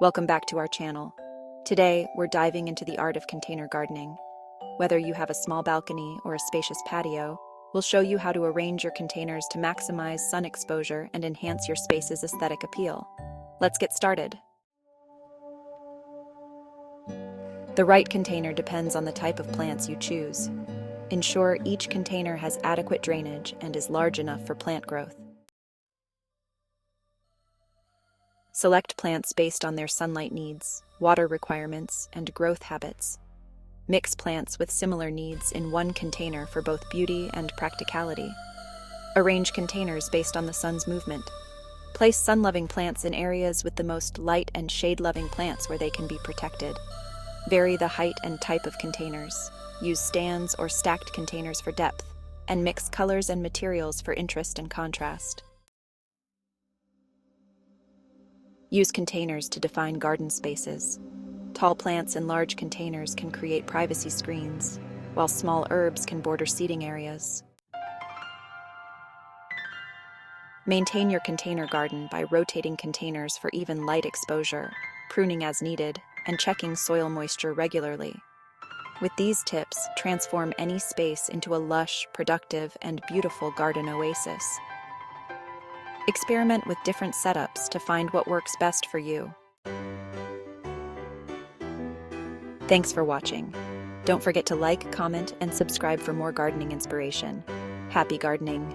Welcome back to our channel. Today, we're diving into the art of container gardening. Whether you have a small balcony or a spacious patio, we'll show you how to arrange your containers to maximize sun exposure and enhance your space's aesthetic appeal. Let's get started. The right container depends on the type of plants you choose. Ensure each container has adequate drainage and is large enough for plant growth. Select plants based on their sunlight needs, water requirements, and growth habits. Mix plants with similar needs in one container for both beauty and practicality. Arrange containers based on the sun's movement. Place sun-loving plants in areas with the most light and shade-loving plants where they can be protected. Vary the height and type of containers. Use stands or stacked containers for depth, and mix colors and materials for interest and contrast. Use containers to define garden spaces. Tall plants in large containers can create privacy screens, while small herbs can border seating areas. Maintain your container garden by rotating containers for even light exposure, pruning as needed, and checking soil moisture regularly. With these tips, transform any space into a lush, productive, and beautiful garden oasis. Experiment with different setups to find what works best for you. Thanks for watching. Don't forget to like, comment, and subscribe for more gardening inspiration. Happy gardening!